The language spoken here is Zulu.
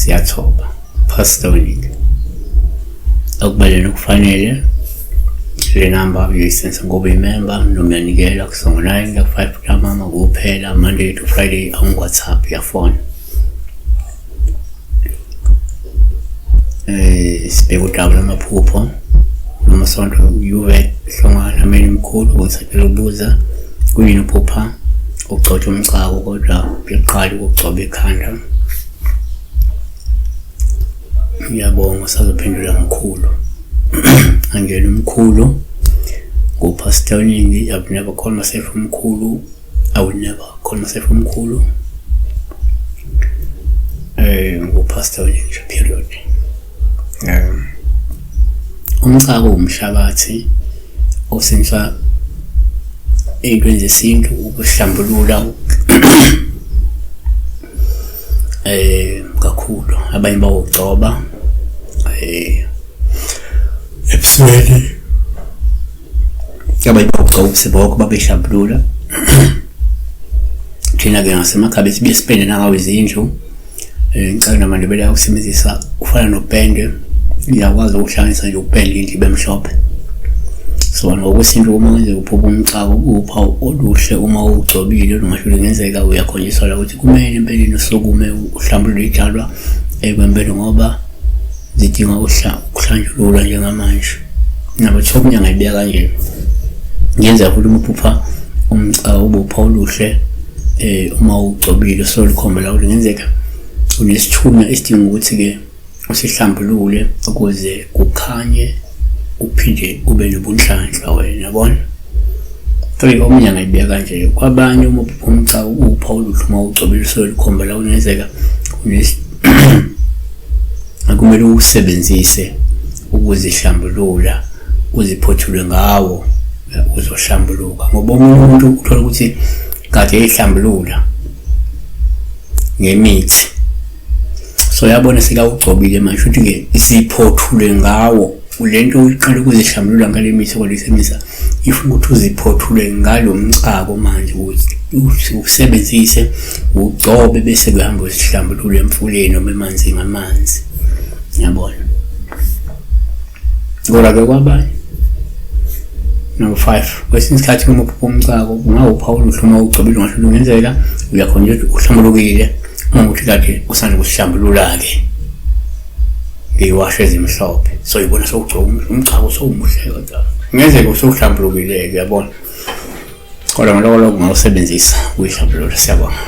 siyathoba. Pastoring. Okubaleni okufanele le number uyisense ngoba imember noma uyanikela kusongo 9 5 ntambama kuphela Monday to Friday on WhatsApp ya phone. Sibeka udaba lamaphupho noma sonto yuve hlongana mina mkhulu ukuthi ukubuza kuyini uphupha ukugcotha umcako kodwa uqala ukugcoba ekhanda. Ngiyabonga usazophendula mkhulu. Angela umkhulu go pastoring. I've never called myself umkhulu. I will never call myself umkhulu. Go pastoring period. Umcako umhlabathi osenza into zesintu ukuhlambulula kakhulu abanye bawugcoba ebusweni abanye bawugcoba ubusiboko babehlambulula. Thina ke ngasemakhaya sibe spend nangawe izindlu ngicela namandebele ukusebenzisa ufana nopende iyakwazi ukuhlanganisa nje upende into ibemhlophe. So ngokusinto uma ngenze uphupha umcako upha oluhle uma ugcobile ngisho ngenzeka uyakhonjiswa la ukuthi kumele empeleni sokume uhlambulule itshalwa ekwempela ngoba zidinga ukuhlanjululwa njengamanje. Nabo thokunya ngayibeka kanje ngenza futhi umphupha umcako ubupha oluhle uma ugcobile so likhomba la ukuthi ngenzeka unesithunya esidinga ukuthi ke usihlambulule ukuze kukhanye uphinde ube nobunhlanhla wena yabona. Futhi omunye ngayibeka kanje kwabanye uma umcako upha oluhle uma ugcobile so likhomba la ngenzeka akumele usebenzise ukuzihlambulula uziphothule ngawo uzohlambuluka ngoba umuntu uthola ukuthi kade ehlambulula ngemithi so yabona sika ugcobile manje futhi ke isiphothule ngawo lento uyiqala ukuzihlambulula ngale mithi olisebenzisa ifuna ukuthi uziphothule ngalo mcako manje ukuthi usebenzise ugcobe bese kuhamba uzihlambulule emfuleni noma emanzi ngamanzi yabona. Ngoba ke kwabanye number 5 kwesinye isikhathi uma uphupha umcako ungawupha oluhle uma ugcobile ngisho ngenzeka uyakhona ukuthi uhlambulukile uma uthi kade usanda kuhlambulula ke ngiwashe ezimhlophe so ibona sokugcoba umcako sowumuhle kodwa ngenzeka usohlambulukile yabona. Kodwa ngaloko ungawusebenzisa uyihlambulula. Siyabonga.